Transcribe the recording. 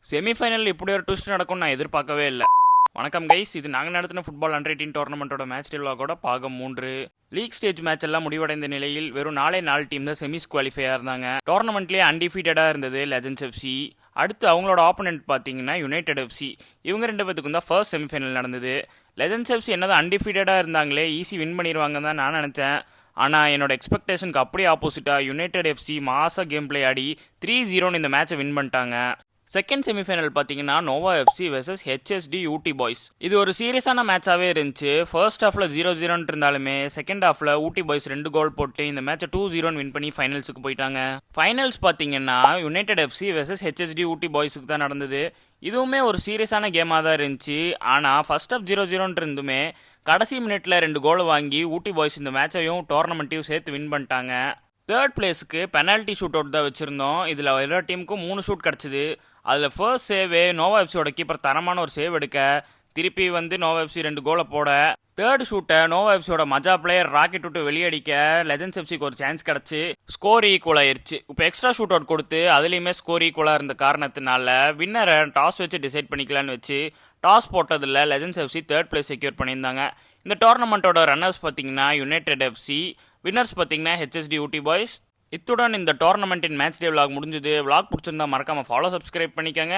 Semi-final இப்படி ஒரு twist நடக்கும் நான் எதிர்பார்க்கவே இல்லை. வணக்கம் கைஸ், இது நாங்கள் நடத்தின ஃபுட்பால் அண்டர் 18 டோர்னமெண்ட்டோட மேட்ச் டெவ்லாகோட பாகம் 3. லீக் ஸ்டேஜ் மேட்ச் எல்லாம் முடிவடைந்த நிலையில் வெறும் 4 டீம் தான் செமிஸ் குவாலிஃபை இருந்தாங்க. டோர்னமெண்ட்லேயே அன்டிஃபீட்டடாக இருந்தது லெஜண்ட்ஸ் எஃப்சி. அடுத்து அவங்களோட ஆப்போனன்ட் பார்த்தீங்கன்னா யுனைடெட் எஃப்சி. இவங்க 2 பேத்துக்கும் தான் ஃபர்ஸ்ட் செமிஃபைனல் நடந்தது. லெஜண்ட்ஸ் எஃப்சி என்னதான் அன்டிஃபீட்டடாக இருந்தாங்களே, ஈஸி வின் பண்ணிடுவாங்க தான் நான் நினச்சேன். ஆனால் என்னோட எக்ஸ்பெக்டேஷனுக்கு அப்படியே ஆப்போசிட்டாக யுனைடெட் எஃப்சி மாசா கேம் பிளே ஆடி 3-0 இந்த மேட்சை வின் பண்ணிட்டாங்க. செகண்ட் செமிஃபைனல் பார்த்தீங்கன்னா Noah FC versus HST Ooty boys. இது ஒரு சீரியஸான மேட்சாகவே இருந்துச்சு. ஃபர்ஸ்ட் ஹாஃபில் 0-0 இருந்தாலுமே செகண்ட் ஹாஃபில் ஊட்டி பாய்ஸ் 2 கோல் போட்டு இந்த மேட்சை 2-0 வின் பண்ணி ஃபைனல்ஸுக்கு போயிட்டாங்க. ஃபைனல்ஸ் பார்த்தீங்கன்னா யுனைடெட் எஃப்சி வெர்சஸ் ஹெச்எஸ்டி ஊட்டி பாய்ஸுக்கு தான் நடந்தது. இதுவுமே ஒரு சீரியஸான கேமாக தான் இருந்துச்சு. ஆனால் ஃபர்ஸ்ட் ஹாஃப் 0-0 இருந்துமே கடைசி மினிட்ல 2 கோல் வாங்கி ஊட்டி பாய்ஸ் இந்த மேட்சையும் டோர்னமெண்ட்டையும் சேர்த்து வின் பண்ணிட்டாங்க. தேர்ட் பிளேஸுக்கு பெனால்ட்டி ஷூட் அவுட் தான் வச்சுருந்தோம். இதில் எல்லா டீமுக்கும் 3 ஷூட் கிடச்சிது. அதில் ஃபர்ஸ்ட் சேவே நோவா எஃப்சியோட கீப்பர் தரமான ஒரு சேவ் எடுக்க, திருப்பி நோவா எஃப்சி 2 கோலை போட, தேர்ட் ஷூட்டை நோவா எஃப்சியோட மஜா பிளேயர் ராக்கெட் விட்டு வெளியடிக்க லெஜண்ட்ஸ் எஃப்சிக்கு ஒரு சான்ஸ் கிடச்சி ஸ்கோர் ஈக்குவல் ஆயிடுச்சு. இப்போ எக்ஸ்ட்ரா ஷூட் அவுட் கொடுத்து அதுலேயுமே ஸ்கோர் ஈக்குவலாக இருந்த காரணத்தினால வின்னரை டாஸ் வச்சு டிசைட் பண்ணிக்கலான்னு வச்சு டாஸ் போட்டதில் legends FC third place secure பண்ணியிருந்தாங்க. இந்த டோர்னமெண்ட்டோட ரன்னர்ஸ் பார்த்தீங்கன்னா யுனைடெட் எஃப்சி, வின்னர்ஸ் பார்த்தீங்கன்னா ஹெச்எஸ்டி ஊட்டி பாய்ஸ். இத்துடன் இந்த டோர்னமெண்ட்டின் மேட்ச் டே விளாக் முடிஞ்சது. விளாக் பிடிச்சிருந்தா மறக்காம ஃபாலோ சப்ஸ்கிரைப் பண்ணிக்கோங்க.